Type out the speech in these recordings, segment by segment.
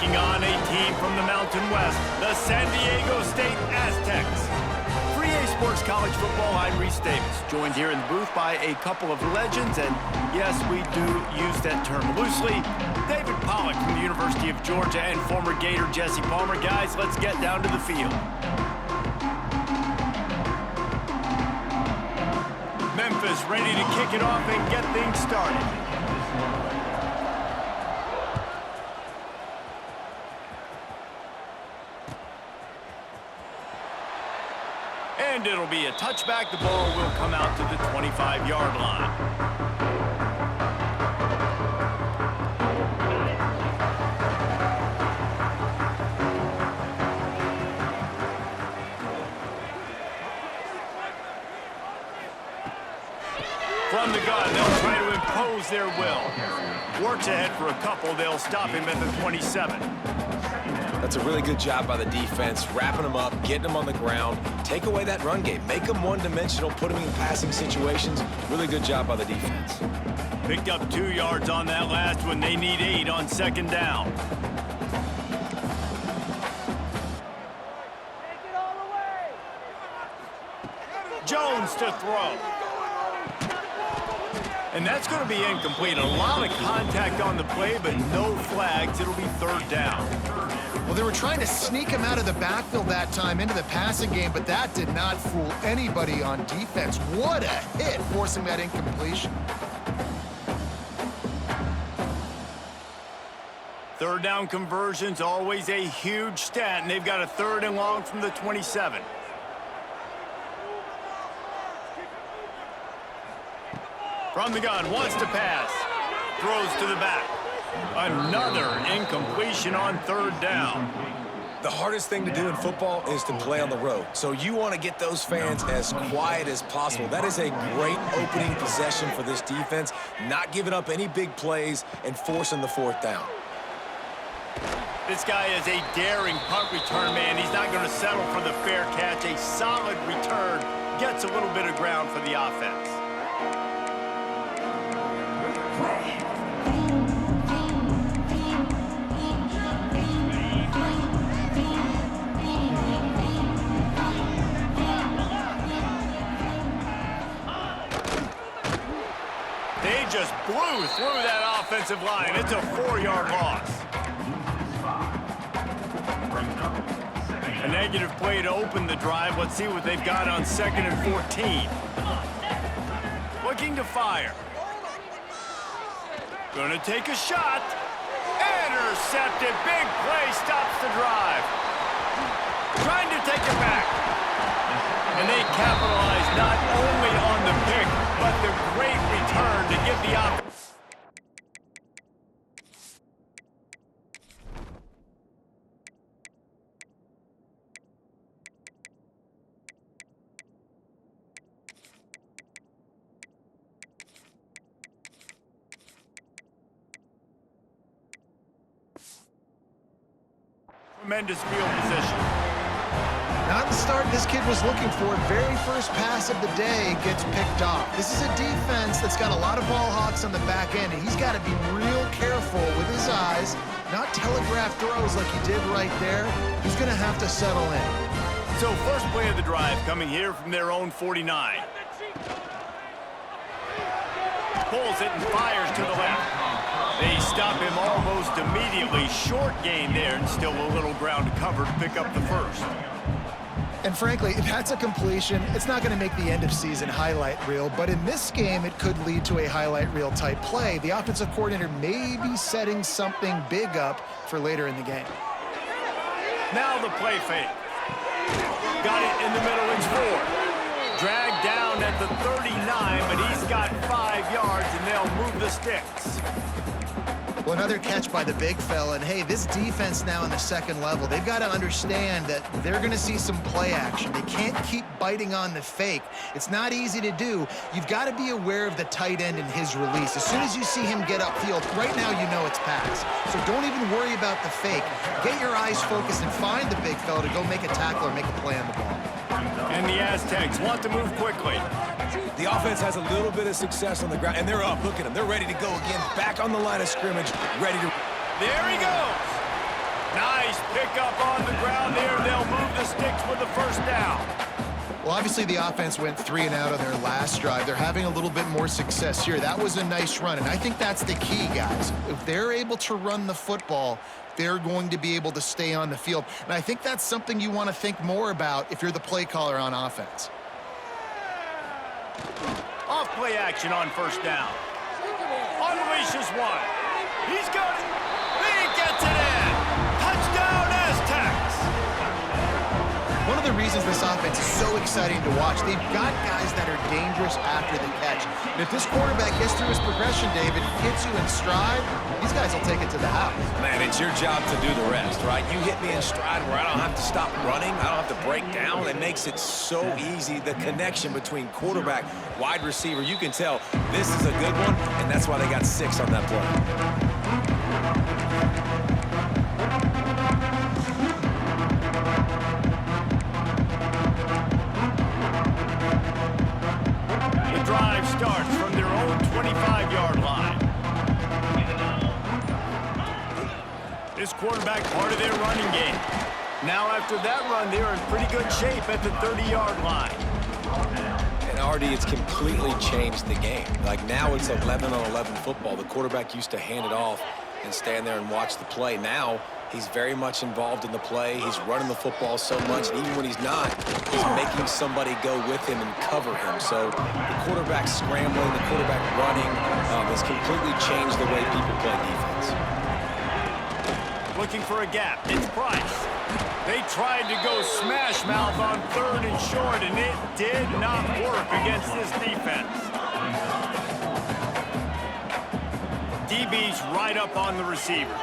Taking on a team from the Mountain West, the San Diego State Aztecs. For EA Sports College Football, I'm Reese Davis, joined here in the booth by a couple of legends, and yes, we do use that term loosely. David Pollack from the University of Georgia and former Gator Jesse Palmer. Guys, let's get down to the field. Memphis ready to kick it off and get things started. And it'll be a touchback. The ball will come out to the 25-yard line. From the gun, they'll try to impose their will. Works ahead for a couple. They'll stop him at the 27. That's a really good job by the defense, wrapping them up, getting them on the ground. Take away that run game. Make them one-dimensional, put them in passing situations. Really good job by the defense. Picked up 2 yards on that last one. They need 8 on second down. Jones to throw. And that's going to be incomplete. A lot of contact on the play, but no flags. It'll be third down. Well, they were trying to sneak him out of the backfield that time into the passing game, but that did not fool anybody on defense. What a hit, forcing that incompletion. Third down conversions, always a huge stat, and they've got a 3rd and long from the 27. From the gun, wants to pass. Throws to the back. Another incompletion on 3rd down. The hardest thing to do in football is to play on the road. So you want to get those fans as quiet as possible. That is a great opening possession for this defense. Not giving up any big plays and forcing the 4th down. This guy is a daring punt return man. He's not going to settle for the fair catch. A solid return. Gets a little bit of ground for the offense. They just blew through that offensive line. It's a 4-yard loss. A negative play to open the drive. Let's see what they've got on 2nd and 14. Looking to fire. Gonna take a shot. Intercepted. Big play stops the drive. Trying to take it back. And they capitalize not only on the pick, but the great return to give the offense. Tremendous field position. Not the start this kid was looking for. Very first pass of the day gets picked off. This is a defense that's got a lot of ball hawks on the back end, and he's got to be real careful with his eyes, not telegraph throws like he did right there. He's going to have to settle in. So first play of the drive coming here from their own 49. Pulls it and fires to the left. They stop him almost immediately. Short gain there, and still a little ground to cover to pick up the 1st. And frankly, if that's a completion, it's not going to make the end-of-season highlight reel, but in this game, it could lead to a highlight reel type play. The offensive coordinator may be setting something big up for later in the game. Now the play fake. Got it in the middle, it's 4. Dragged down at the 39, but he's got 5 yards, and they'll move the sticks. Well, another catch by the big fella, and hey, this defense now in the 2nd level, they've got to understand that they're going to see some play action. They can't keep biting on the fake. It's not easy to do. You've got to be aware of the tight end and his release. As soon as you see him get upfield, right now you know it's pass. So don't even worry about the fake. Get your eyes focused and find the big fella to go make a tackle or make a play on the ball. And the Aztecs want to move quickly. The offense has a little bit of success on the ground, and they're up. Look at them. They're ready to go again. Back on the line of scrimmage, ready to... There he goes. Nice pickup on the ground there. They'll move the sticks with the first down. Well, obviously the offense went 3 and out on their last drive. They're having a little bit more success here. That was a nice run, and I think that's the key, guys. If they're able to run the football, they're going to be able to stay on the field. And I think that's something you want to think more about if you're the play caller on offense. Off play action on first down. Unleashes one. He's got it. He gets it in. Touchdown, Aztecs. One of the reasons this offense is so exciting to watch, they've got guys that are dangerous after the catch. And if this quarterback gets through his progression, David, hits you in stride, these guys will take it to the house. Man, it's your job to do the rest, right? You hit me in stride where I don't have to stop running. I don't have to break down. It makes it so easy. The connection between quarterback, wide receiver, you can tell this is a good one, and that's why they got 6 on that play. Drive starts from their own 25-yard line. This quarterback part of their running game. Now after that run, they're in pretty good shape at the 30-yard line. And Artie, it's completely changed the game. Like now it's 11-on-11 football. The quarterback used to hand it off and stand there and watch the play. Now he's very much involved in the play. He's running the football so much, and even when he's not, he's making somebody go with him and cover him. So the quarterback scrambling, the quarterback running has completely changed the way people play defense. Looking for a gap. It's Price. They tried to go smash mouth on 3rd and short, and it did not work against this defense. DB's right up on the receivers.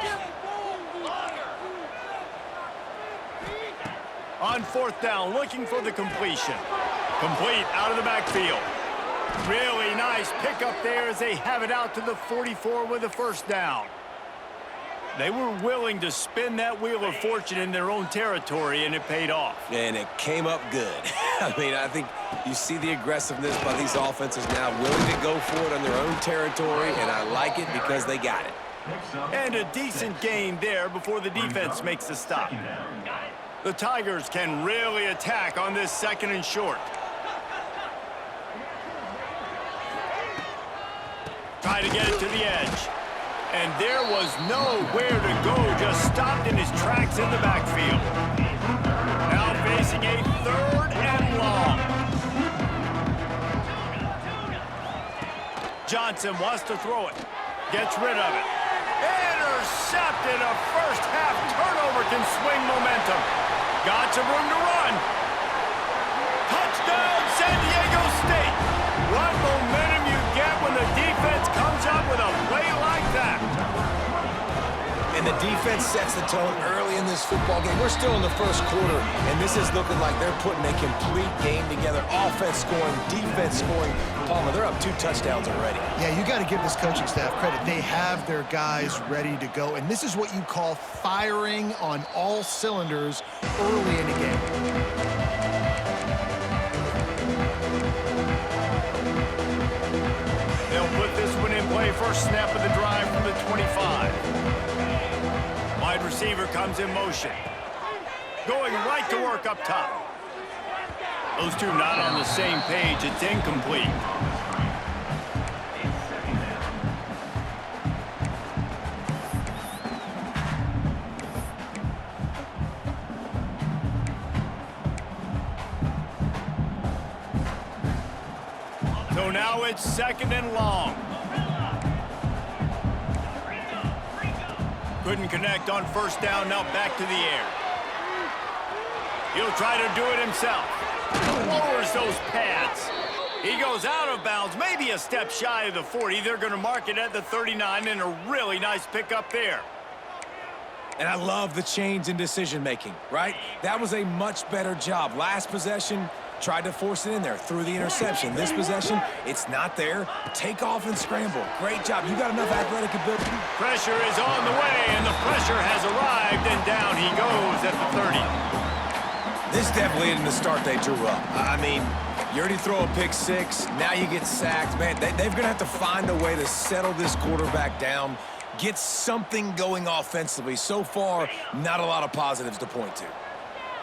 On 4th down, looking for the completion. Complete out of the backfield. Really nice pickup there as they have it out to the 44 with a first down. They were willing to spin that wheel of fortune in their own territory, and it paid off. And it came up good. I mean, I think you see the aggressiveness by these offenses now, willing to go for it on their own territory, and I like it because they got it. And a decent gain there before the defense makes the stop. The Tigers can really attack on this 2nd and short. Try to get it to the edge. And there was nowhere to go, just stopped in his tracks in the backfield. Now facing a 3rd and long. Johnson wants to throw it. Gets rid of it. Intercepted. A first-half turnover can swing momentum. Got some room to run. Touchdown, San Diego State. What momentum you get when the defense comes up with a play like that. And the defense sets the tone early in this football game. We're still in the first quarter, and this is looking like they're putting a complete game together. Offense scoring, defense scoring. Palmer, they're up 2 touchdowns already. Yeah, you got to give this coaching staff credit. They have their guys ready to go, and this is what you call firing on all cylinders early in the game. They'll put this one in play. First snap of the drive from the 25. Wide receiver comes in motion. Going right to work up top. Those two not on the same page. It's incomplete. So now it's 2nd and long. Couldn't connect on first down, now back to the air. He'll try to do it himself. Lowers those pads. He goes out of bounds, maybe a step shy of the 40. They're going to mark it at the 39, and a really nice pickup there. And I love the change in decision-making, right? That was a much better job. Last possession, tried to force it in there, threw the interception. This possession, it's not there. Take off and scramble. Great job. You got enough athletic ability. Pressure is on the way, and the pressure has arrived, and down he goes at the 30. This definitely isn't the start they drew up. I mean, you already throw a pick 6, now you get sacked. Man, they're going to have to find a way to settle this quarterback down, Get something going offensively. So far, not a lot of positives to point to.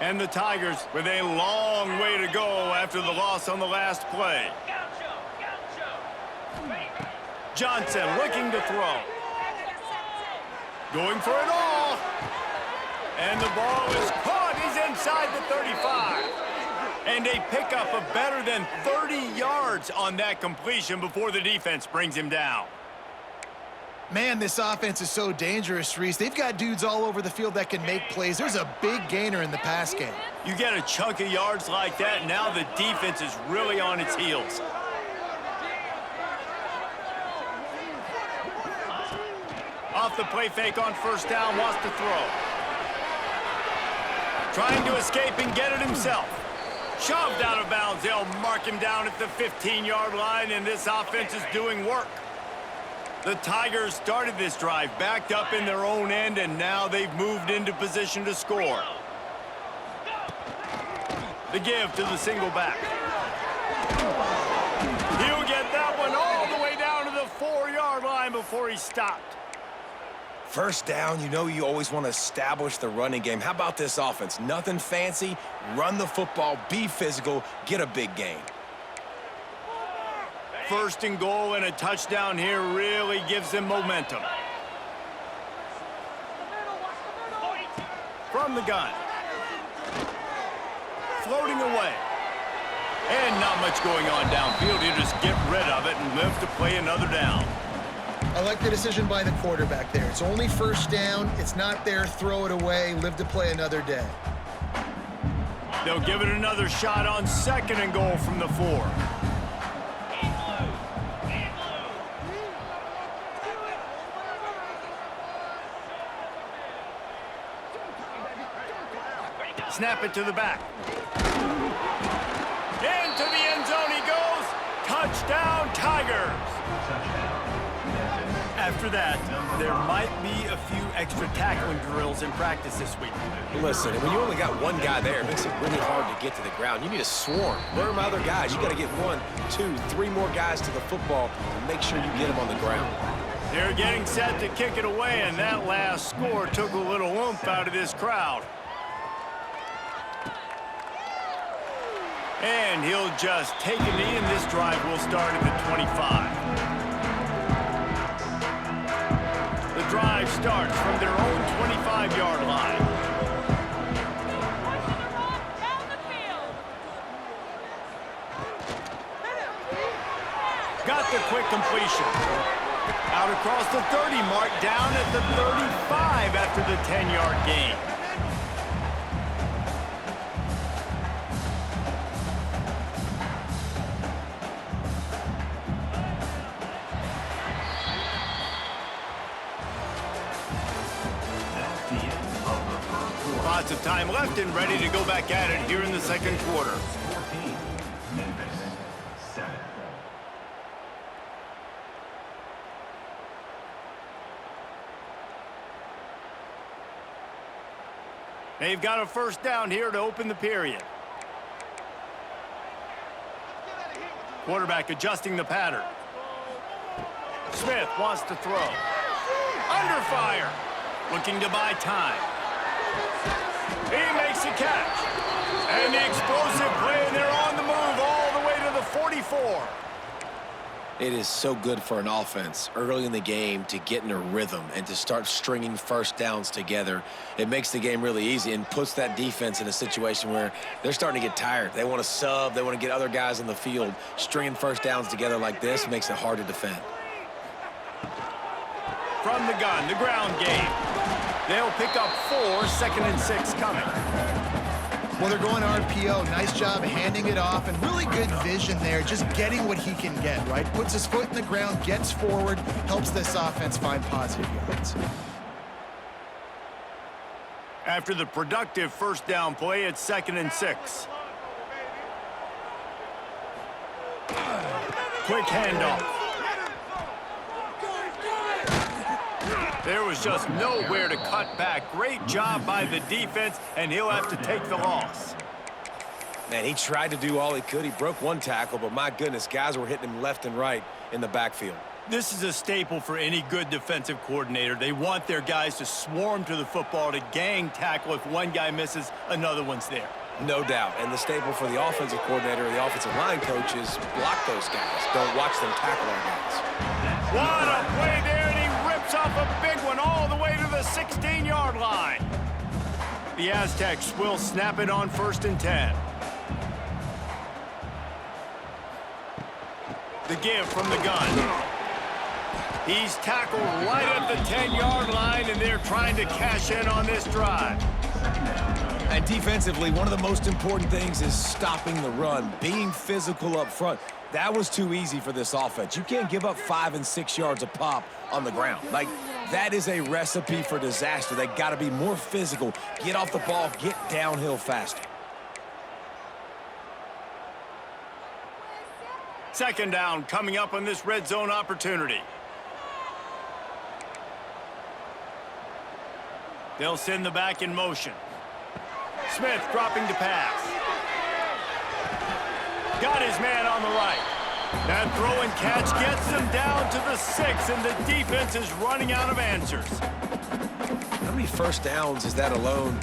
And the Tigers with a long way to go after the loss on the last play. Johnson looking to throw. Going for it all. And the ball is caught. He's inside the 35. And a pickup of better than 30 yards on that completion before the defense brings him down. Man, this offense is so dangerous, Reese. They've got dudes all over the field that can make plays. There's a big gainer in the pass game. You get a chunk of yards like that, now the defense is really on its heels. Off the play fake on first down, wants to throw. Trying to escape and get it himself. Shoved out of bounds. They'll mark him down at the 15-yard line, and this offense is doing work. The Tigers started this drive backed up in their own end, and now they've moved into position to score. The give to the single back. He'll get that one all the way down to the 4-yard line before he stopped. First down, you know you always want to establish the running game. How about this offense? Nothing fancy. Run the football, be physical, get a big gain. First and goal and a touchdown here really gives them momentum. From the gun. Floating away. And not much going on downfield. You just get rid of it and live to play another down. I like the decision by the quarterback there. It's only first down. It's not there. Throw it away. Live to play another day. They'll give it another shot on second and goal from the 4. Snap it to the back. Into the end zone he goes. Touchdown, Tigers. After that, there might be a few extra tackling drills in practice this week. Listen, when you only got one guy there, it makes it really hard to get to the ground. You need a swarm. Where are my other guys? You got to get 1, 2, 3 more guys to the football and make sure you get them on the ground. They're getting set to kick it away, and that last score took a little oomph out of this crowd. And he'll just take a knee, and this drive will start at the 25. The drive starts from their own 25-yard line. Got the quick completion. Out across the 30 mark, down at the 35 after the 10-yard gain. Lots of time left and ready to go back at it here in the second quarter. 14, Memphis, 7. They've got a first down here to open the period. Quarterback adjusting the pattern. Smith wants to throw. Under fire. Looking to buy time. He makes a catch. And the explosive play, and they're on the move all the way to the 44. It is so good for an offense early in the game to get in a rhythm and to start stringing first downs together. It makes the game really easy and puts that defense in a situation where they're starting to get tired. They want to sub. They want to get other guys on the field. Stringing first downs together like this makes it hard to defend. From the gun, the ground game. They'll pick up 4, second and 6 coming. Well, they're going RPO. Nice job handing it off, and really good vision there, just getting what he can get, right? Puts his foot in the ground, gets forward, helps this offense find positive yards. After the productive first down play, it's second and 6. Quick handoff. There was just nowhere to cut back. Great job by the defense, and he'll have to take the loss. Man, he tried to do all he could. He broke one tackle, but my goodness, guys were hitting him left and right in the backfield. This is a staple for any good defensive coordinator. They want their guys to swarm to the football, to gang tackle. If one guy misses, another one's there. No doubt. And the staple for the offensive coordinator or the offensive line coach is block those guys. Don't watch them tackle our guys. What a play there, and he rips off a big one all the way to the 16-yard line. The Aztecs will snap it on 1st and 10. The give from the gun. He's tackled right at the 10-yard line, and they're trying to cash in on this drive. And defensively, one of the most important things is stopping the run, being physical up front. That was too easy for this offense. You can't give up 5 and 6 yards a pop on the ground. Like, that is a recipe for disaster. They got to be more physical, get off the ball, get downhill faster. 2nd down coming up on this red zone opportunity. They'll send the back in motion. Smith dropping to pass. Got his man on the right. That throw and catch gets them down to the 6, and the defense is running out of answers. How many first downs is that alone,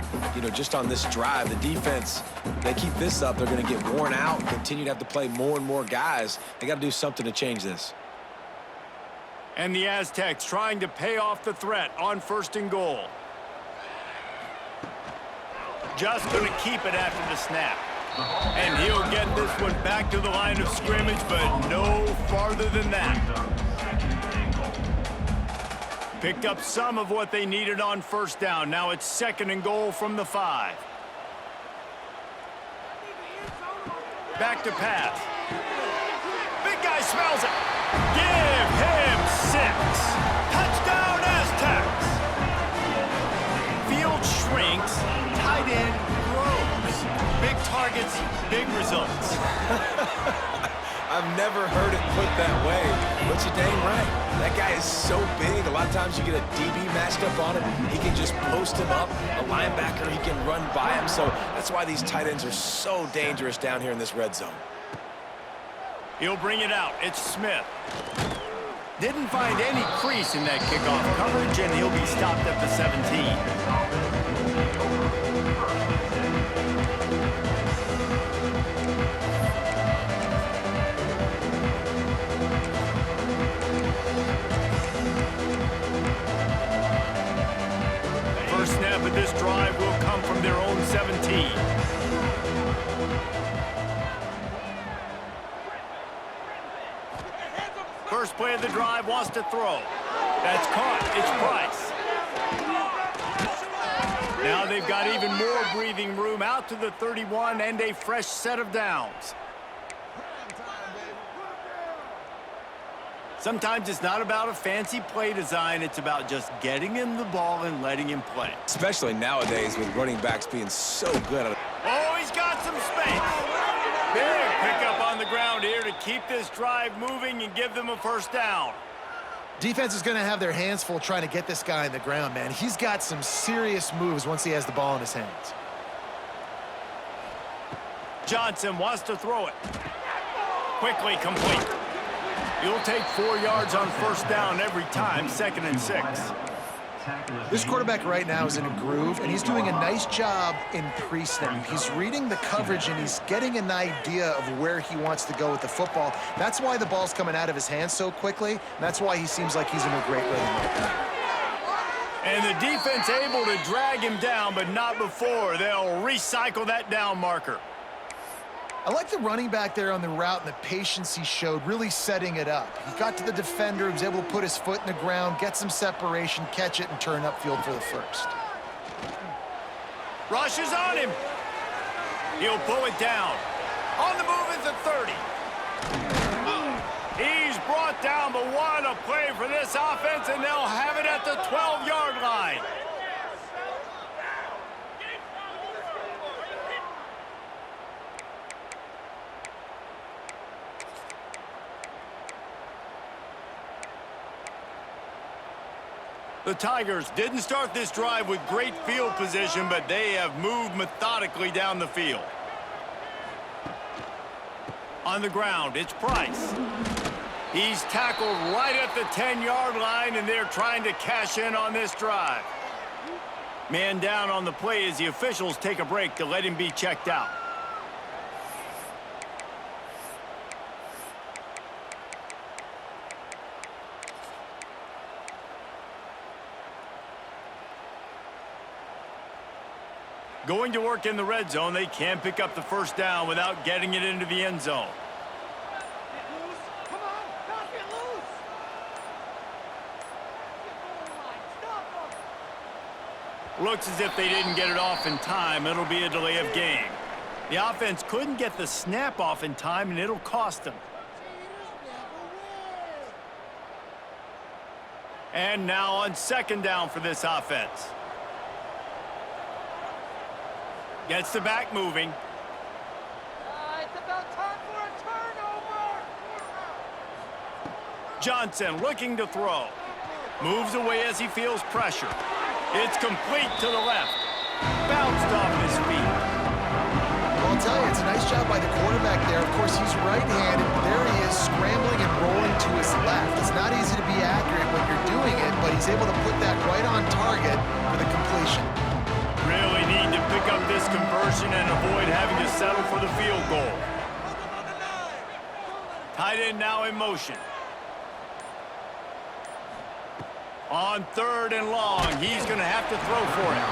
just on this drive? The defense, they keep this up, they're going to get worn out, continue to have to play more and more guys. They got to do something to change this. And the Aztecs trying to pay off the threat on 1st and goal. Just going to keep it after the snap. And he'll get this one back to the line of scrimmage, but no farther than that. Picked up some of what they needed on 1st down. Now it's 2nd and goal from the 5. Back to pass. Big guy smells it. Give him 6. Touchdown, Aztecs. Field shrinks. Tight end grows. Big targets, big results. I've never heard it put that way, but you're dang right. That guy is so big. A lot of times you get a DB matched up on him. He can just post him up. A linebacker, he can run by him. So that's why these tight ends are so dangerous down here in this red zone. He'll bring it out. It's Smith. Didn't find any crease in that kickoff coverage, and he'll be stopped at the 17. First snap of this drive will come from their own 17. First play of the drive, wants to throw. That's caught. It's Price. Now they've got even more breathing room out to the 31 and a fresh set of downs. Sometimes it's not about a fancy play design. It's about just getting him the ball and letting him play. Especially nowadays with running backs being so good. Oh, he's got some space. Big pickup on the ground here to keep this drive moving and give them a 1st down. Defense is going to have their hands full trying to get this guy on the ground, man. He's got some serious moves once he has the ball in his hands. Johnson wants to throw it. Quickly complete. You'll take 4 yards on 1st down every time, 2nd and 6. This quarterback right now is in a groove, and he's doing a nice job in pre-snap. He's reading the coverage, and he's getting an idea of where he wants to go with the football. That's why the ball's coming out of his hands so quickly, and that's why he seems like he's in a great rhythm right now. And the defense able to drag him down, but not before. They'll recycle that down marker. I like the running back there on the route and the patience he showed, really setting it up. He got to the defender, he was able to put his foot in the ground, get some separation, catch it, and turn upfield for the 1st. Rush is on him. He'll pull it down. On the move is the 30. He's brought down, but what a play for this offense, and they'll have it at the 12-yard line. The Tigers didn't start this drive with great field position, but they have moved methodically down the field. On the ground, it's Price. He's tackled right at the 10-yard line, and they're trying to cash in on this drive. Man down on the play as the officials take a break to let him be checked out. Going to work in the red zone, they can pick up the first down without getting it into the end zone. Looks as if they didn't get it off in time. It'll be a delay of game. The offense couldn't get the snap off in time, and it'll cost them. And now on second down for this offense. Gets the back moving. It's about time for a turnover. Johnson looking to throw. Moves away as he feels pressure. It's complete to the left. Bounced off his feet. Well, I'll tell you, it's a nice job by the quarterback there. Of course, he's right-handed. There he is, scrambling and rolling to his left. It's not easy to be accurate when you're doing it, but he's able to put that right on target for the completion. Really need to pick up this conversion and avoid having to settle for the field goal. Tight end now in motion. On third and long, he's going to have to throw for it.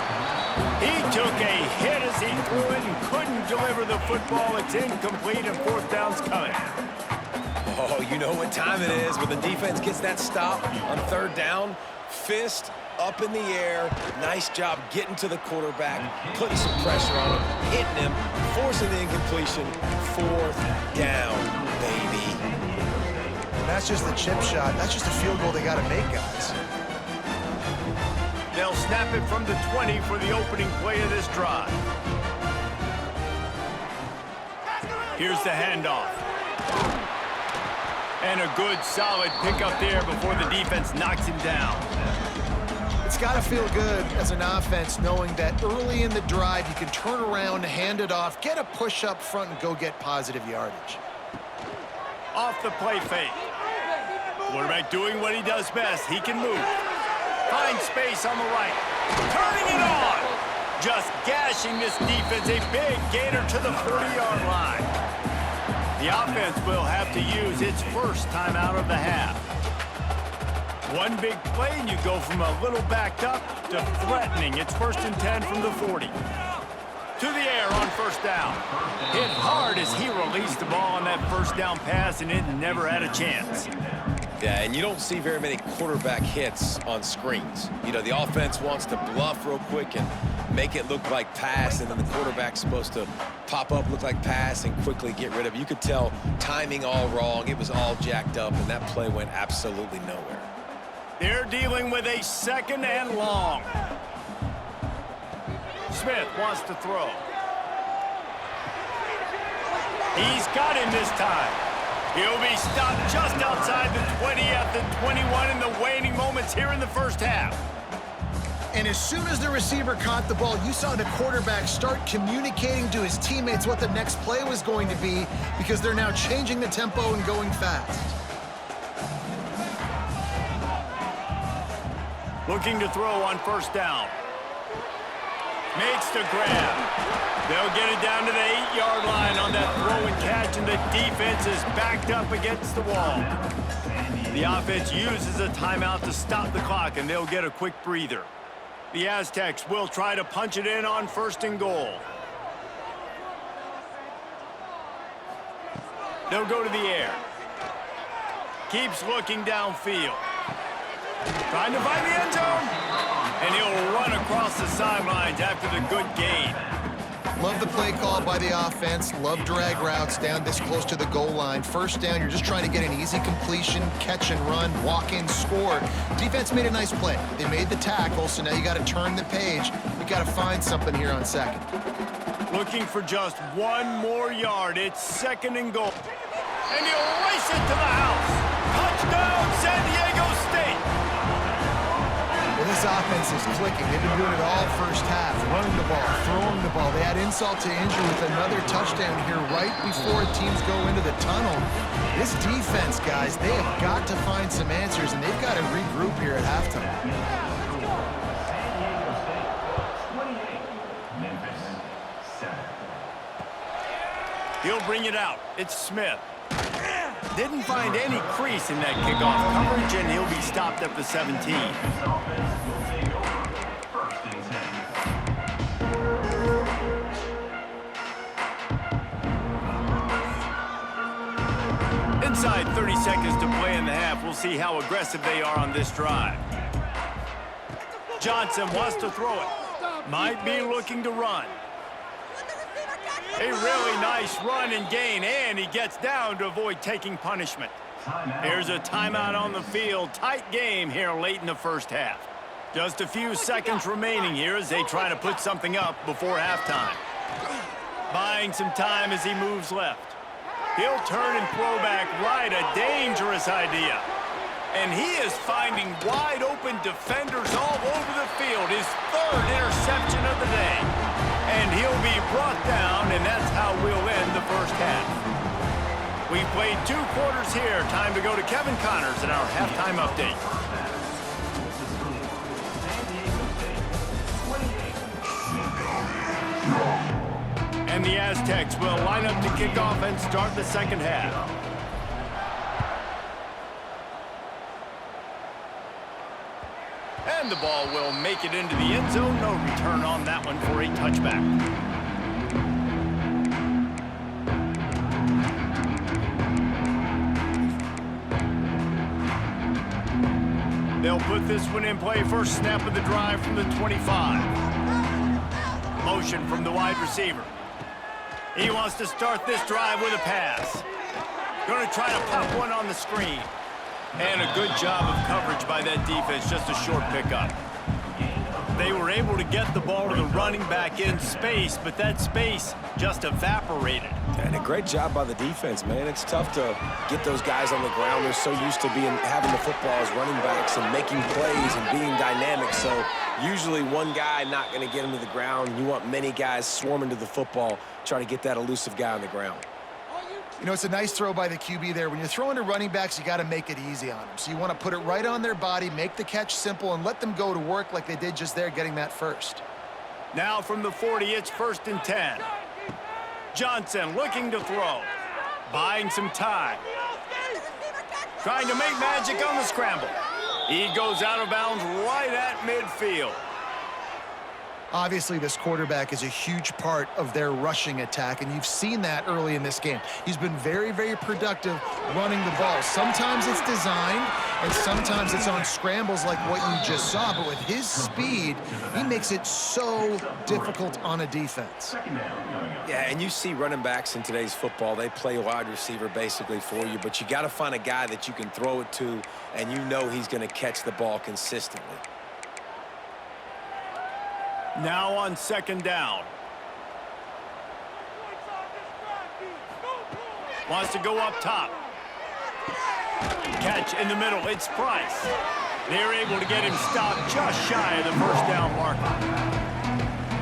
He took a hit as he threw it and couldn't deliver the football. It's incomplete and fourth down's coming. Oh, you know what time it is when the defense gets that stop on third down. Fist up in the air. Nice job getting to the quarterback, putting some pressure on him, hitting him, forcing the incompletion. Fourth down, baby. And that's just the chip shot. That's just a field goal they got to make, guys. They'll snap it from the 20 for the opening play of this drive. Here's the handoff. And a good, solid pickup there before the defense knocks him down. It's got to feel good as an offense knowing that early in the drive you can turn around, hand it off, get a push up front, and go get positive yardage. Off the play fake. Quarterback doing what he does best. He can move. Finds space on the right. Turning it on. Just gashing this defense. A big gainer to the 40-yard line. The offense will have to use its first timeout of the half. One big play and you go from a little backed up to threatening. It's first and 10 from the 40. To the air on first down. Hit hard as he released the ball on that first down pass, and it never had a chance. Yeah, and you don't see very many quarterback hits on screens. You know, the offense wants to bluff real quick and make it look like pass, and then the quarterback's supposed to pop up, look like pass, and quickly get rid of it. You could tell timing all wrong. It was all jacked up, and that play went absolutely nowhere. They're dealing with a second and long. Smith wants to throw. He's got him this time. He'll be stopped just outside the 20 at the 21 in the waning moments here in the first half. And as soon as the receiver caught the ball, you saw the quarterback start communicating to his teammates what the next play was going to be, because they're now changing the tempo and going fast. Looking to throw on first down. Makes the grab. They'll get it down to the 8-yard line on that throw and catch, and the defense is backed up against the wall. The offense uses a timeout to stop the clock, and they'll get a quick breather. The Aztecs will try to punch it in on first and goal. They'll go to the air. Keeps looking downfield. Trying to find the end zone. And he'll run across the sidelines after the good gain. Love the play call by the offense. Love drag routes down this close to the goal line. First down, you're just trying to get an easy completion, catch and run, walk in, score. Defense made a nice play. They made the tackle, so now you got to turn the page. You got to find something here on second. Looking for just one more yard. It's second and goal. And he'll race it to the house. Touchdown, San Diego State. Well, This offense is clicking. They've been doing it all first half, running the ball, throwing the ball. They had insult to injury with another touchdown here right before teams go into the tunnel. This defense, guys, they have got to find some answers, and they've got to regroup here at halftime. He'll bring it out. It's Smith. Didn't find any crease in that kickoff coverage, and he'll be stopped at the 17. Inside 30 seconds to play in the half. We'll see how aggressive they are on this drive. Johnson wants to throw it. Might be looking to run. A really nice run and gain, and he gets down to avoid taking punishment. Here's a timeout on the field. Tight game here late in the first half. Just a few seconds remaining here as they try to put something up before halftime. Buying some time as he moves left. He'll turn and throw back right, a dangerous idea. And he is finding wide open defenders all over the field. His third interception of the day. And he'll be brought down, and that's how we'll end the first half. We've played 2 quarters here. Time to go to Kevin Connors in our halftime update. And the Aztecs will line up to kick off and start the second half. And the ball will make it into the end zone. No return on that one for a touchback. They'll put this one in play. First snap of the drive from the 25. Motion from the wide receiver. He wants to start this drive with a pass. Going to try to pop one on the screen. And a good job of coverage by that defense, just a short pickup. They were able to get the ball to the running back in space, but that space just evaporated. And a great job by the defense, man. It's tough to get those guys on the ground. They're so used to having the football as running backs and making plays and being dynamic. So usually one guy not going to get him to the ground. You want many guys swarming to the football, try to get that elusive guy on the ground. You know, it's a nice throw by the QB there. When you're throwing to running backs, you got to make it easy on them. So you want to put it right on their body, make the catch simple, and let them go to work like they did just there, getting that first. Now from the 40, it's 1st and 10. Johnson looking to throw. Buying some time. Trying to make magic on the scramble. He goes out of bounds right at midfield. Obviously, this quarterback is a huge part of their rushing attack, and you've seen that early in this game. He's been very, very productive running the ball. Sometimes it's designed, and sometimes it's on scrambles like what you just saw. But with his speed, he makes it so difficult on a defense. Yeah, and you see running backs in today's football, they play wide receiver basically for you, but you got to find a guy that you can throw it to, and you know he's going to catch the ball consistently. Now on 2nd down. Wants to go up top. Catch in the middle. It's Price. They're able to get him stopped just shy of the first down marker.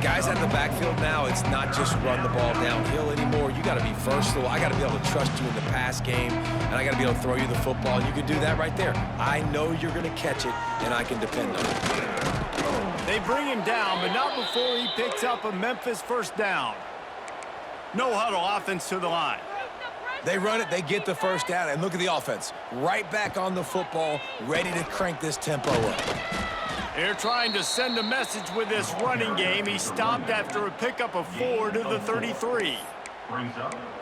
Guys out of the backfield now, it's not just run the ball downhill anymore. You got to be versatile. I got to be able to trust you in the pass game, and I got to be able to throw you the football, and you can do that right there. I know you're going to catch it, and I can depend on it. They bring him down, but not before he picks up a Memphis first down. No huddle offense to the line. They run it, they get the first down, and look at the offense. Right back on the football, ready to crank this tempo up. They're trying to send a message with this running game. He stopped after a pickup of 4 to the 33.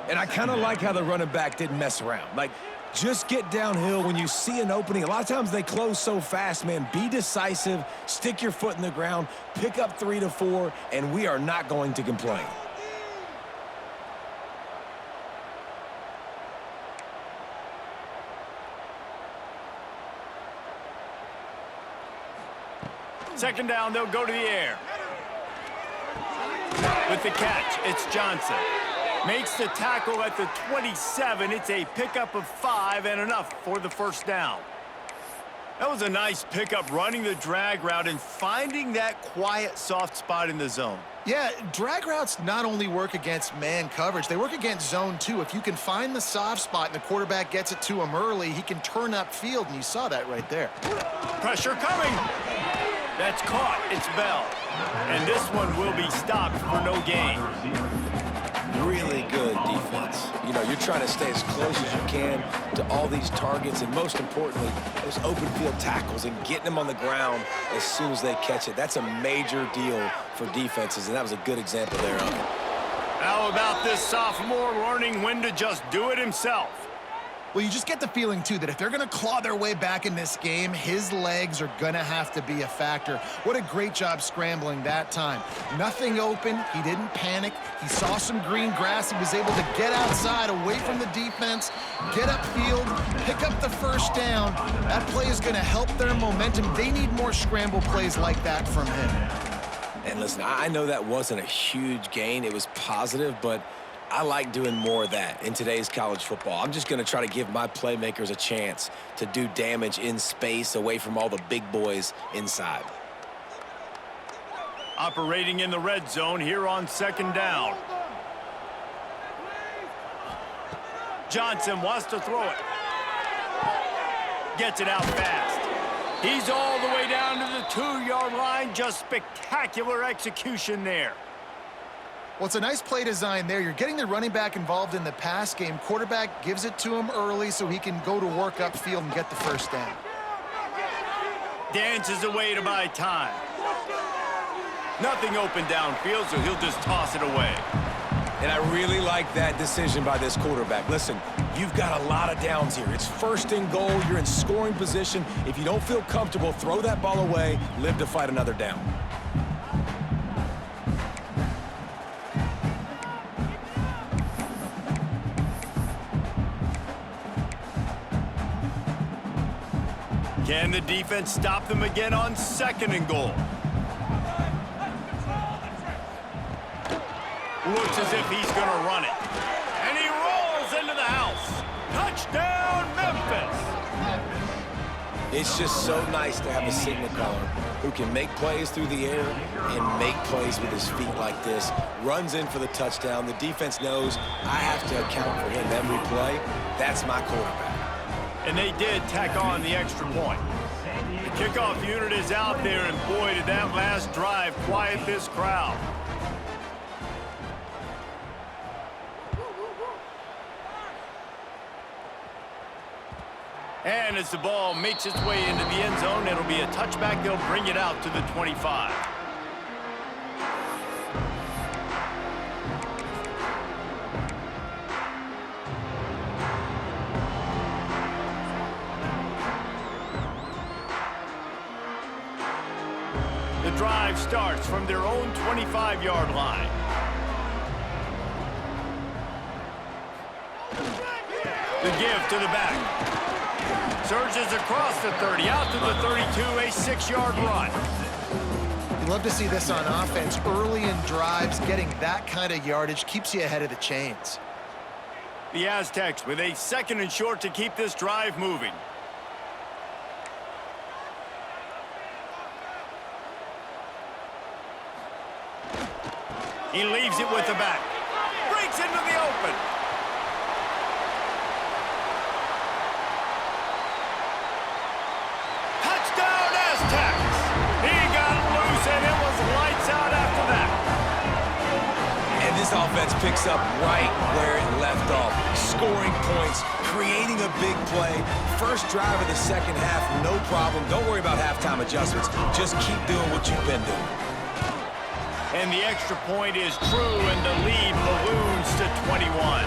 And I kind of like how the running back didn't mess around. Like, just get downhill when you see an opening. A lot of times they close so fast, man. Be decisive, stick your foot in the ground, pick up 3 to 4, and we are not going to complain. Second down, they'll go to the air. With the catch, it's Johnson. Makes the tackle at the 27. It's a pickup of 5 and enough for the first down. That was a nice pickup, running the drag route and finding that quiet, soft spot in the zone. Yeah, drag routes not only work against man coverage, they work against zone too. If you can find the soft spot and the quarterback gets it to him early, he can turn upfield, and you saw that right there. Pressure coming. That's caught. It's Bell. And this one will be stopped for no gain. Really good defense. You know, you're trying to stay as close as you can to all these targets, and most importantly, those open field tackles and getting them on the ground as soon as they catch it. That's a major deal for defenses, and that was a good example there of it. How about this sophomore learning when to just do it himself? Well, you just get the feeling, too, that if they're going to claw their way back in this game, his legs are going to have to be a factor. What a great job scrambling that time. Nothing open. He didn't panic. He saw some green grass. He was able to get outside, away from the defense, get upfield, pick up the first down. That play is going to help their momentum. They need more scramble plays like that from him. And listen, I know that wasn't a huge gain. It was positive, but I like doing more of that in today's college football. I'm just going to try to give my playmakers a chance to do damage in space away from all the big boys inside. Operating in the red zone here on second down. Johnson wants to throw it. Gets it out fast. He's all the way down to the 2-yard line. Just spectacular execution there. Well, it's a nice play design there. You're getting the running back involved in the pass game. Quarterback gives it to him early so he can go to work upfield and get the first down. Dances away to buy time. Nothing open downfield, so he'll just toss it away. And I really like that decision by this quarterback. Listen, you've got a lot of downs here. It's first and goal. You're in scoring position. If you don't feel comfortable, throw that ball away. Live to fight another down. Can the defense stop them again on second and goal? Looks as if he's going to run it. And he rolls into the house. Touchdown, Memphis! It's just so nice to have a signal caller who can make plays through the air and make plays with his feet like this. Runs in for the touchdown. The defense knows I have to account for him every play. That's my quarterback. And they did tack on the extra point. The kickoff unit is out there, and boy, did that last drive quiet this crowd. And as the ball makes its way into the end zone, it'll be a touchback. They'll bring it out to the 25. The drive starts from their own 25-yard line. The give to the back. Surges across the 30, out to the 32, a 6-yard run. You love to see this on offense. Early in drives, getting that kind of yardage keeps you ahead of the chains. The Aztecs with a second and short to keep this drive moving. He leaves it with the back. Breaks into the open. Touchdown, Aztecs! He got loose, and it was lights out after that. And this offense picks up right where it left off. Scoring points, creating a big play. First drive of the second half, no problem. Don't worry about halftime adjustments. Just keep doing what you've been doing. And the extra point is true, and the lead balloons to 21.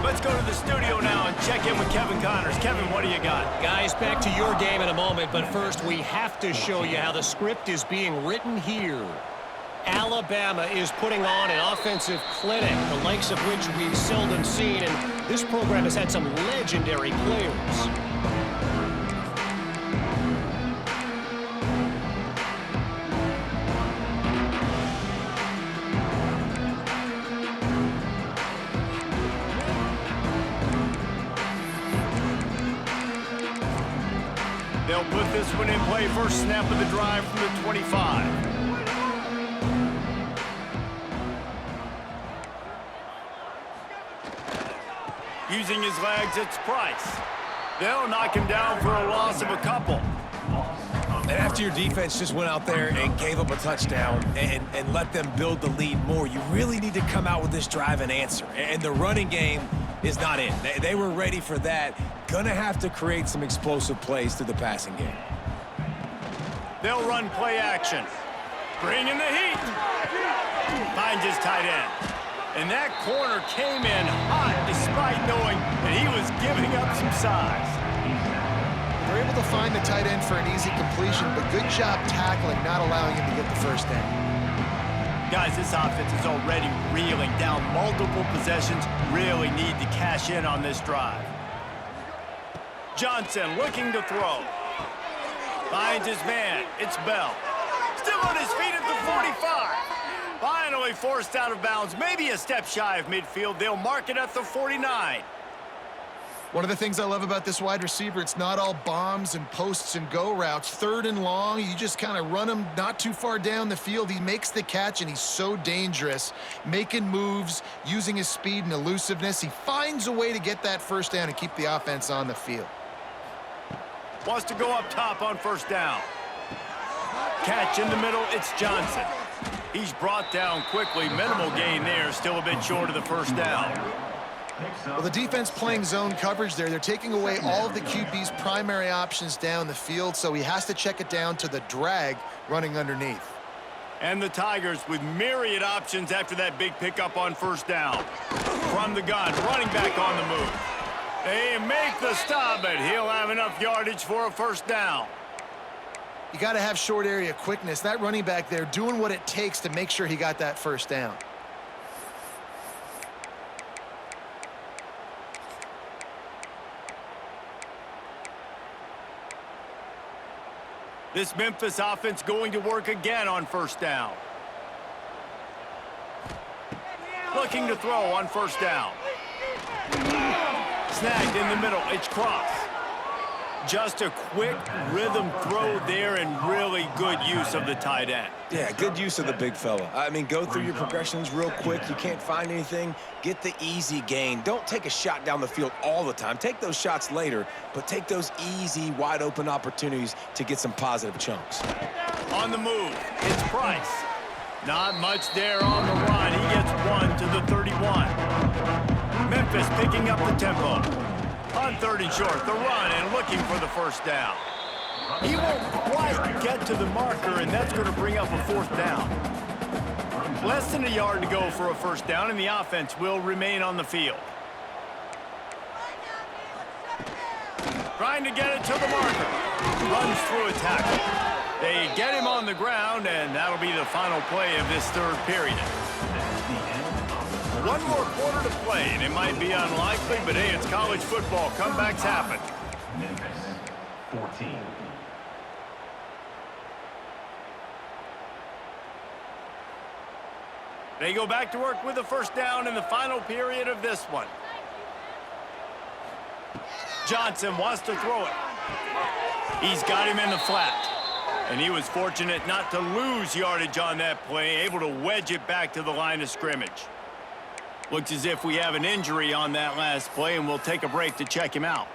Let's go to the studio now and check in with Kevin Connors. Kevin, what do you got? Guys, back to your game in a moment, but first we have to show you how the script is being written here. Alabama is putting on an offensive clinic, the likes of which we've seldom seen, and this program has had some legendary players. They'll put this one in play first snap of the drive from the 25. Using his legs, it's Price. They'll knock him down for a loss of a couple. And after your defense just went out there and gave up a touchdown and let them build the lead more, you really need to come out with this drive and answer. And the running game is not in. They were ready for that. Gonna have to create some explosive plays through the passing game. They'll run play action. Bring in the heat. Finds his tight end. And that corner came in hot despite knowing that he was giving up some size. They're able to find the tight end for an easy completion, but good job tackling, not allowing him to get the first down. Guys, this offense is already reeling down multiple possessions. Really need to cash in on this drive. Johnson looking to throw. Finds his man. It's Bell. Still on his feet at the 45. Finally forced out of bounds, maybe a step shy of midfield. They'll mark it at the 49. One of the things I love about this wide receiver, it's not all bombs and posts and go routes. Third and long, you just kind of run him not too far down the field. He makes the catch, and he's so dangerous, making moves, using his speed and elusiveness. He finds a way to get that first down and keep the offense on the field. Wants to go up top on first down. Catch in the middle, it's Johnson. He's brought down quickly. Minimal gain there, still a bit short of the first down. Well, the defense playing zone coverage there. They're taking away all of the QB's primary options down the field, so he has to check it down to the drag running underneath. And the Tigers with myriad options after that big pickup on first down. From the gun, running back on the move. They make the stop, but he'll have enough yardage for a first down. You got to have short area quickness. That running back there doing what it takes to make sure he got that first down. This Memphis offense going to work again on first down. Looking to throw on first down. Snagged in the middle. It's Cross. Just a quick rhythm throw there and really good use of the tight end. Yeah, good use of the big fella. I mean, go through your progressions real quick. You can't find anything. Get the easy gain. Don't take a shot down the field all the time. Take those shots later, but take those easy, wide-open opportunities to get some positive chunks. On the move, it's Price. Not much there on the run. He gets one to the 31. Memphis picking up the tempo. On third and short, the run and looking for the first down. He won't quite get to the marker, and that's going to bring up a fourth down. Less than a yard to go for a first down, and the offense will remain on the field. Trying to get it to the marker. Runs through a tackle. They get him on the ground, and that'll be the final play of this third period. One more quarter to play, and it might be unlikely, but hey, it's college football. Comebacks happen. Memphis, 14. They go back to work with the first down in the final period of this one. Johnson wants to throw it. He's got him in the flat. And he was fortunate not to lose yardage on that play, able to wedge it back to the line of scrimmage. Looks as if we have an injury on that last play, and we'll take a break to check him out.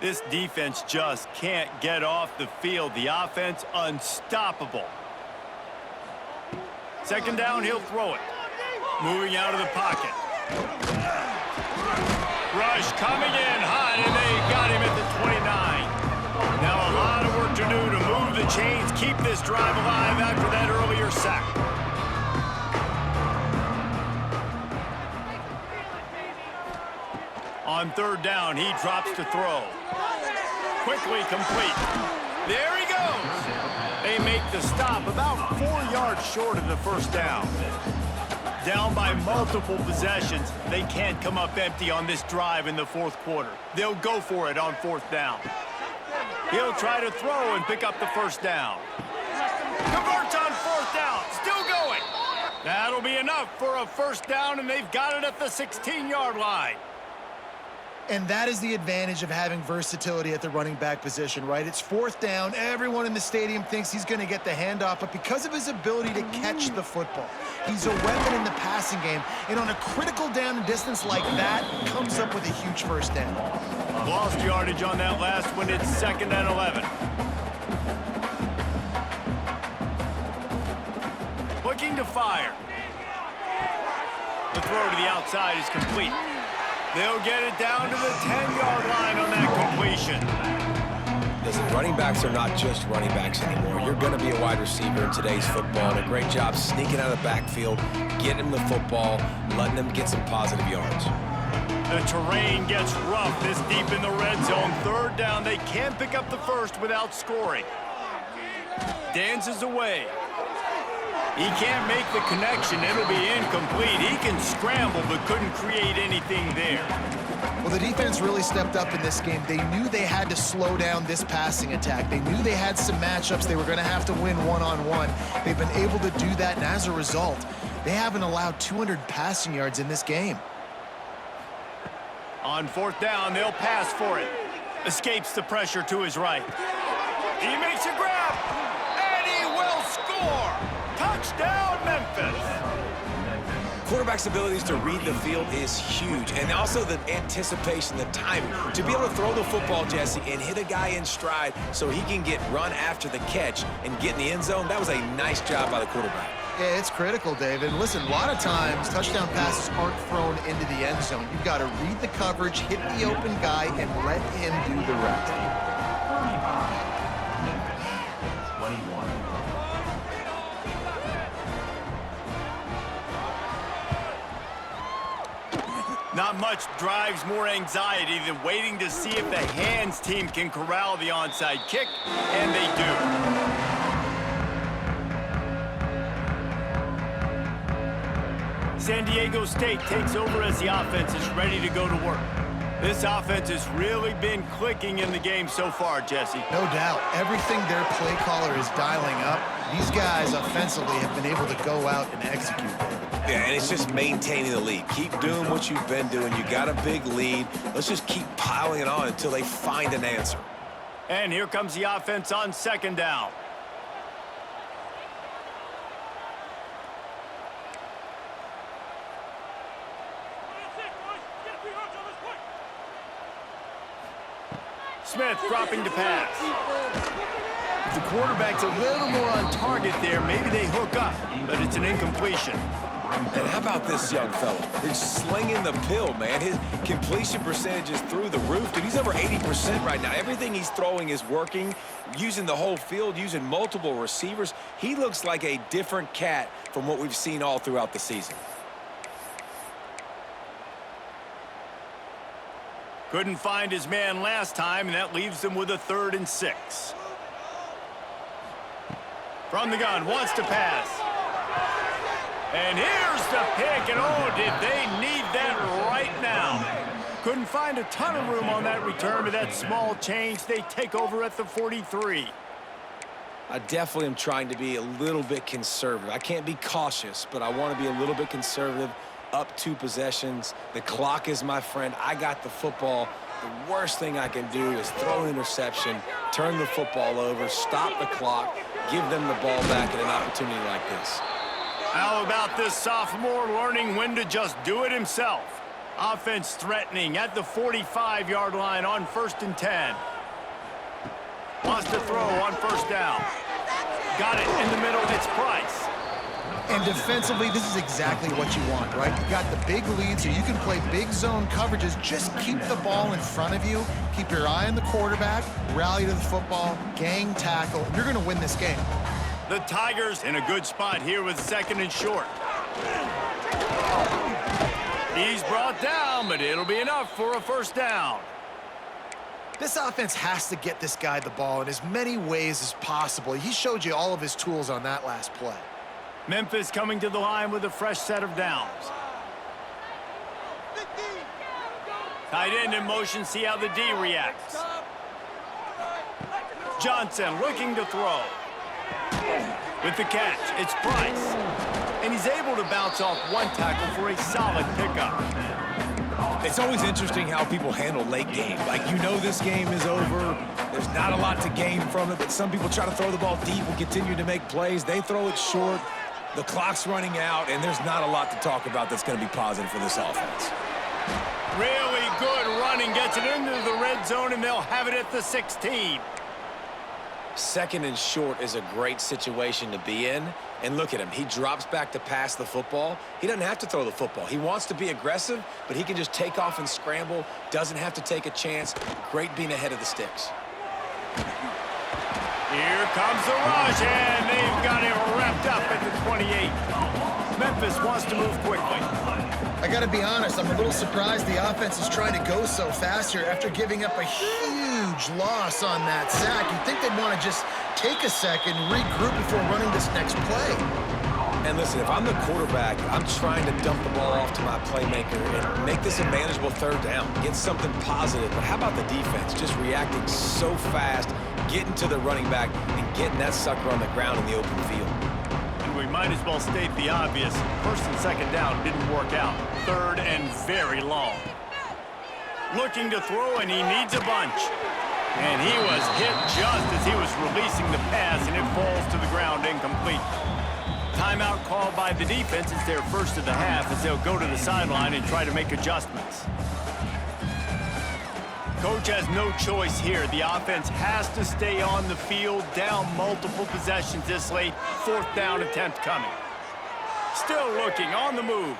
This defense just can't get off the field. The offense unstoppable. Second down, he'll throw it. Moving out of the pocket. Rush coming in hot, and they got him at the 29. Now a lot of work to do to move the chains, keep this drive alive after that earlier sack. On third down, he drops to throw. Quickly complete. There he goes. They make the stop about 4 yards short of the first down. Down by multiple possessions, they can't come up empty on this drive in the fourth quarter. They'll go for it on fourth down. He'll try to throw and pick up the first down. Converts on fourth down. Still going. That'll That'll be enough for a first down, and they've got it at the 16-yard line. And that is the advantage of having versatility at the running back position, right? It's fourth down. Everyone in the stadium thinks he's going to get the handoff, but because of his ability to catch the football, he's a weapon in the passing game. And on a critical down and distance like that, comes up with a huge first down. Lost yardage on that last one. It's 2nd and 11. Looking to fire. The throw to the outside is complete. They'll get it down to the 10-yard line on that completion. Listen, running backs are not just running backs anymore. You're going to be a wide receiver in today's football, and a great job sneaking out of the backfield, getting him the football, letting him get some positive yards. The terrain gets rough this deep in the red zone. 3rd down, they can't pick up the first without scoring. Dances away. He can't make the connection. It'll be incomplete. He can scramble, but couldn't create anything there. Well, the defense really stepped up in this game. They knew they had to slow down this passing attack. They knew they had some matchups they were going to have to win one-on-one. They've been able to do that, and as a result, they haven't allowed 200 passing yards in this game. On 4th down, they'll pass for it. Escapes the pressure to his right. He makes a grab, and he will score. Touchdown, Memphis. Quarterback's abilities to read the field is huge, and also the anticipation, the timing. To be able to throw the football, Jesse, and hit a guy in stride so he can get run after the catch and get in the end zone, that was a nice job by the quarterback. Yeah, it's critical, David. Listen, a lot of times, touchdown passes aren't thrown into the end zone. You've got to read the coverage, hit the open guy, and let him do the rest. 21. Not much drives more anxiety than waiting to see if the hands team can corral the onside kick, and they do. San Diego State takes over as the offense is ready to go to work. This offense has really been clicking in the game so far, Jesse. No doubt. Everything their play caller is dialing up, these guys offensively have been able to go out and execute. Yeah, and it's just maintaining the lead. Keep doing what you've been doing. You got a big lead. Let's just keep piling it on until they find an answer. And here comes the offense on 2nd down. Smith dropping to pass. If the quarterback's a little more on target there, maybe they hook up, but it's an incompletion. And how about this young fella? He's slinging the pill, man. His completion percentage is through the roof. Dude, he's over 80% right now. Everything he's throwing is working, using the whole field, using multiple receivers. He looks like a different cat from what we've seen all throughout the season. Couldn't find his man last time, and that leaves them with a 3rd and 6. From the gun, wants to pass. And here's the pick, and oh, did they need that right now. Couldn't find a ton of room on that return to that small change. They take over at the 43. I definitely am trying to be a little bit conservative. I can't be cautious, but I want to be a little bit conservative. Up 2 possessions. The clock is my friend. I got the football. The worst thing I can do is throw an interception, turn the football over, stop the clock, give them the ball back at an opportunity like this. How about this sophomore learning when to just do it himself? Offense threatening at the 45-yard line on 1st and 10. Lost to throw on 1st down. Got it in the middle. It's Price. And defensively, this is exactly what you want, right? You got the big lead, so you can play big zone coverages. Just keep the ball in front of you. Keep your eye on the quarterback. Rally to the football. Gang tackle. You're going to win this game. The Tigers in a good spot here with 2nd and short. He's brought down, but it'll be enough for a 1st down. This offense has to get this guy the ball in as many ways as possible. He showed you all of his tools on that last play. Memphis coming to the line with a fresh set of downs. Tight end in motion, see how the D reacts. Johnson looking to throw. With the catch, it's Price. And he's able to bounce off one tackle for a solid pickup. It's always interesting how people handle late game. Like, you know this game is over. There's not a lot to gain from it, but some people try to throw the ball deep and continue to make plays. They throw it short. The clock's running out, and there's not a lot to talk about that's going to be positive for this offense. Really good running. Gets it into the red zone, and they'll have it at the 16. Second and short is a great situation to be in. And look at him. He drops back to pass the football. He doesn't have to throw the football. He wants to be aggressive, but he can just take off and scramble. Doesn't have to take a chance. Great being ahead of the sticks. Here comes the rush, and they've got him wrapped up at the 28. Memphis wants to move quickly. I got to be honest, I'm a little surprised the offense is trying to go so fast here after giving up a huge loss on that sack. You'd think they'd want to just take a second, regroup before running this next play. And listen, if I'm the quarterback, I'm trying to dump the ball off to my playmaker and make this a manageable third down. Get something positive. But how about the defense? Just reacting so fast, getting to the running back, and getting that sucker on the ground in the open field. And we might as well state the obvious. First and second down didn't work out. Third and very long. Looking to throw, and he needs a bunch. And he was hit just as he was releasing the pass, and it falls to the ground incomplete. Timeout called by the defense. It's their first of the half as they'll go to the sideline and try to make adjustments. Coach has no choice here. The offense has to stay on the field, down multiple possessions this late. Fourth down attempt coming. Still looking, on the move.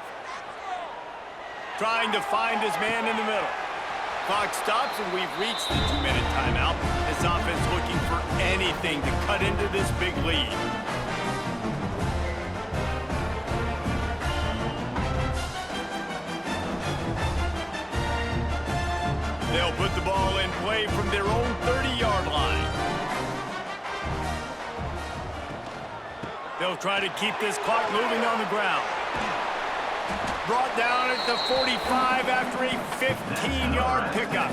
Trying to find his man in the middle. Clock stops, and we've reached the 2-minute timeout. This offense looking for anything to cut into this big lead. They'll put the ball in play from their own 30-yard line. They'll try to keep this clock moving on the ground. Brought down at the 45 after a 15-yard pickup.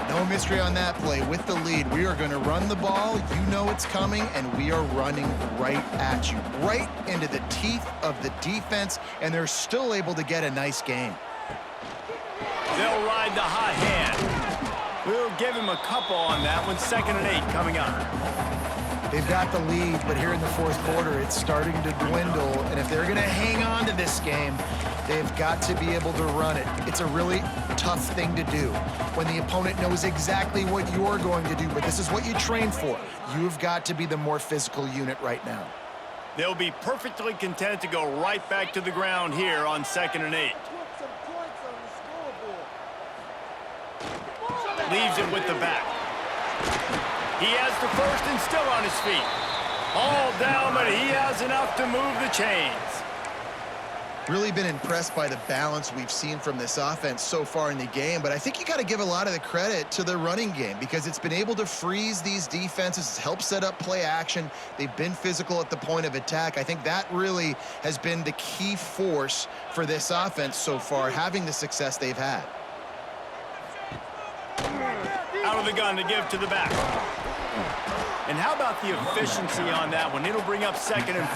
No mystery on that play. With the lead, we are going to run the ball. You know it's coming, and we are running right at you, right into the teeth of the defense, and they're still able to get a nice game. They'll ride the hot hand. We'll give him a couple on that one. 2nd and 8 coming up. They've got the lead, but here in the fourth quarter, it's starting to dwindle. And if they're going to hang on to this game, they've got to be able to run it. It's a really tough thing to do when the opponent knows exactly what you're going to do, but this is what you train for. You've got to be the more physical unit right now. They'll be perfectly content to go right back to the ground here on 2nd and 8. Leaves it with the back. He has the first and still on his feet. All down, but he has enough to move the chains. Really been impressed by the balance we've seen from this offense so far in the game, but I think you got to give a lot of the credit to the running game because it's been able to freeze these defenses, help set up play action. They've been physical at the point of attack. I think that really has been the key force for this offense so far, having the success they've had. Out of the gun to give to the back. And how about the efficiency on that one? It'll bring up 2nd and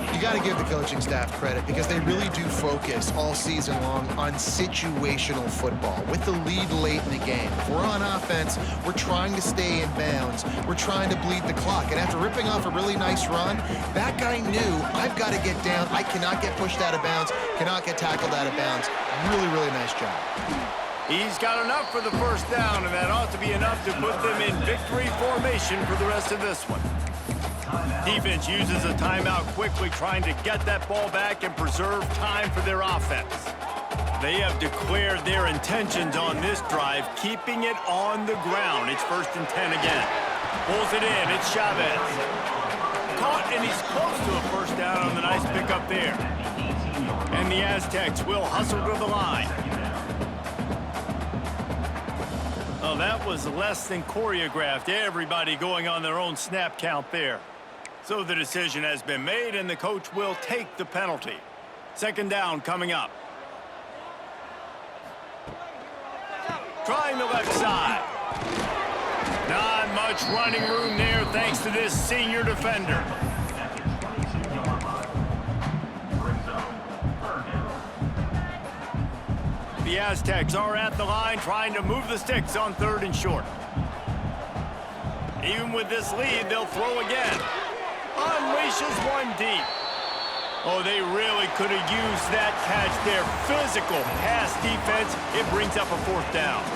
4. You got to give the coaching staff credit because they really do focus all season long on situational football. With the lead late in the game, if we're on offense, we're trying to stay in bounds. We're trying to bleed the clock. And after ripping off a really nice run, that guy knew, I've got to get down. I cannot get pushed out of bounds, cannot get tackled out of bounds. Really, really nice job. He's got enough for the first down, and that ought to be enough to put them in victory formation for the rest of this one. Defense uses a timeout quickly, trying to get that ball back and preserve time for their offense. They have declared their intentions on this drive, keeping it on the ground. It's 1st and 10 again. Pulls it in. It's Chavez. Caught, and he's close to a first down on the nice pickup there. And the Aztecs will hustle to the line. Oh, that was less than choreographed. Everybody going on their own snap count there. So the decision has been made, and the coach will take the penalty. 2nd down coming up. Trying the left side. Not much running room there thanks to this senior defender. The Aztecs are at the line trying to move the sticks on 3rd and short. Even with this lead, they'll throw again. Unleashes one deep. Oh, they really could have used that catch there. Physical pass defense. It brings up a 4th down.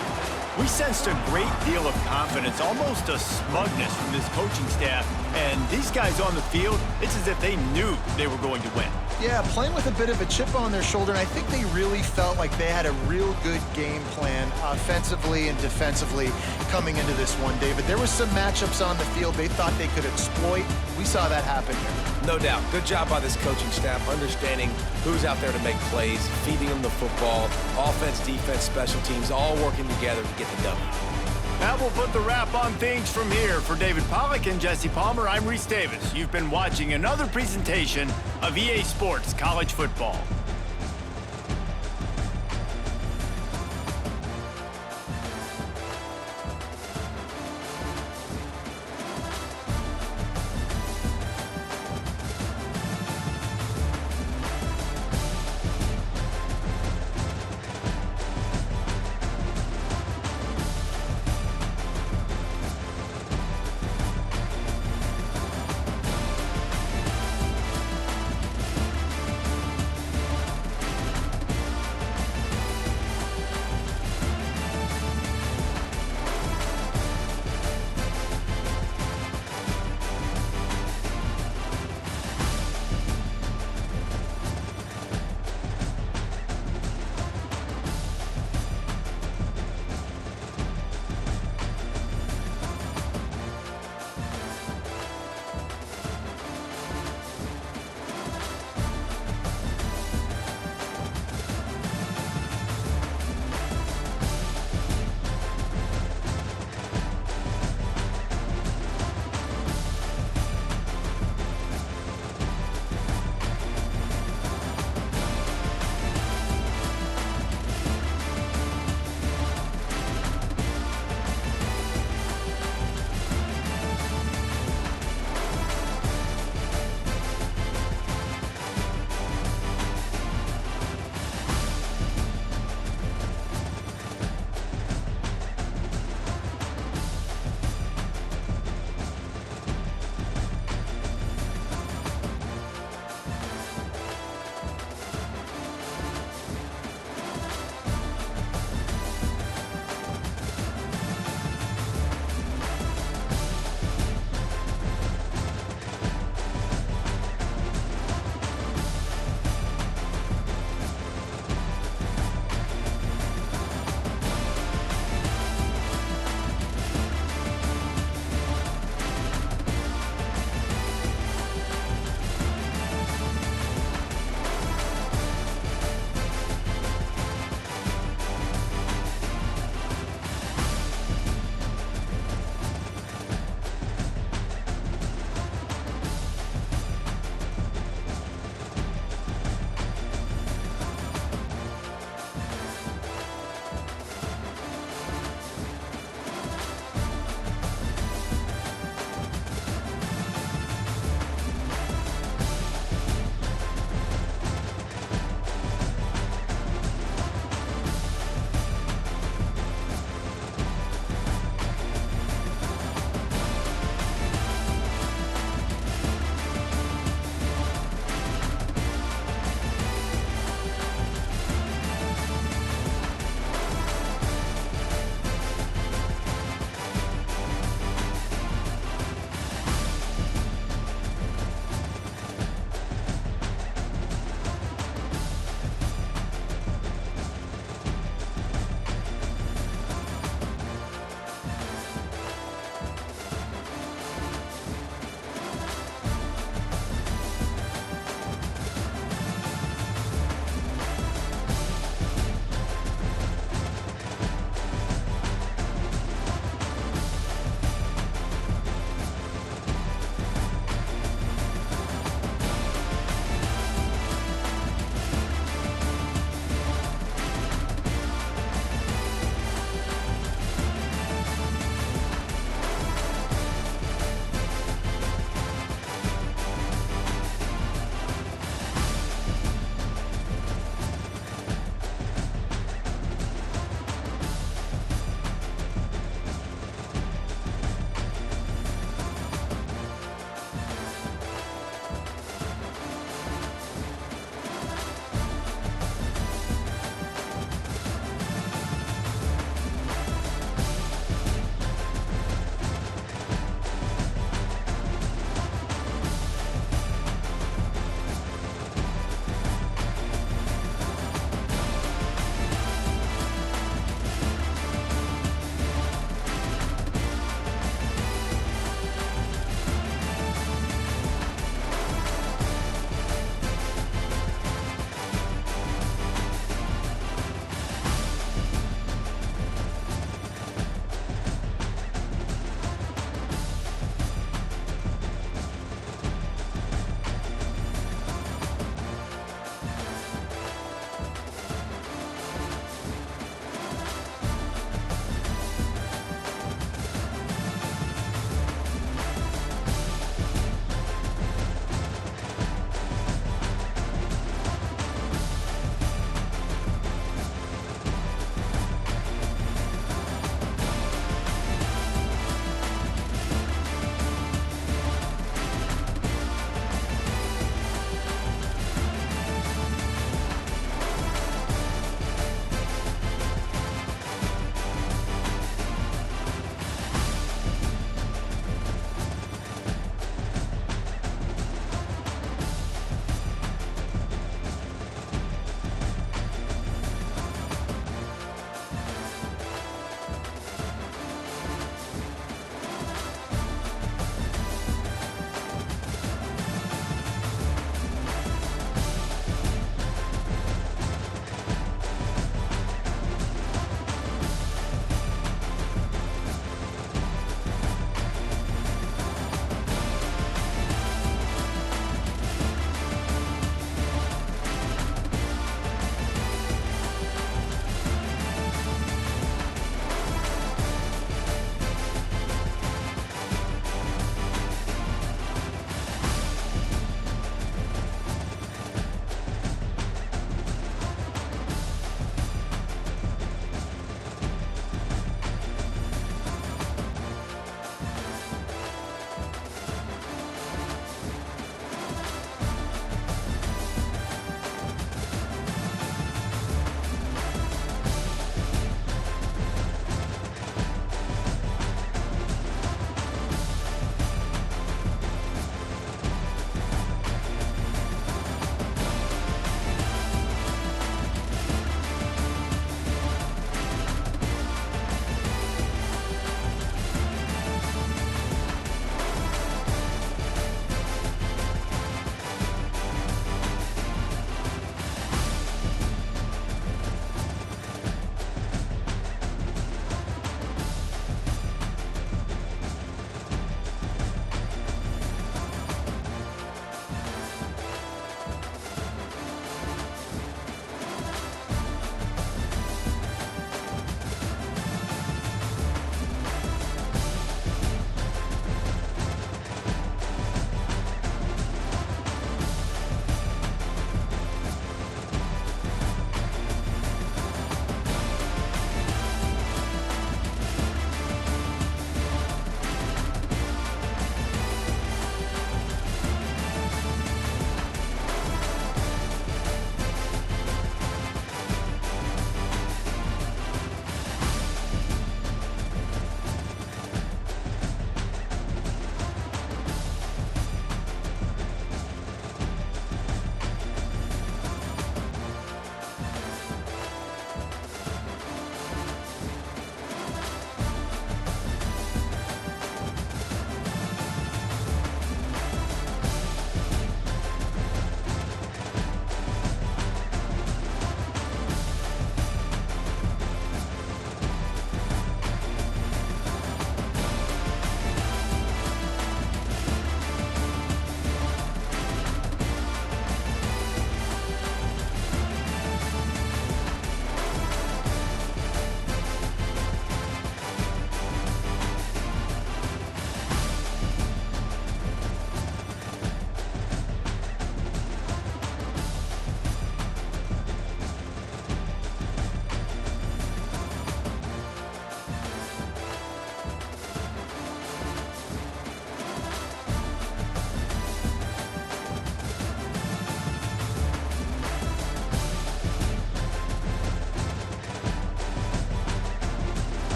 We sensed a great deal of confidence, almost a smugness from this coaching staff. And these guys on the field, it's as if they knew they were going to win. Yeah, playing with a bit of a chip on their shoulder, and I think they really felt like they had a real good game plan offensively and defensively coming into this one, David. There were some matchups on the field they thought they could exploit. We saw that happen here. No doubt. Good job by this coaching staff, understanding who's out there to make plays, feeding them the football, offense, defense, special teams, all working together to get the W. That will put the wrap on things from here. For David Pollack and Jesse Palmer, I'm Reese Davis. You've been watching another presentation of EA Sports College Football.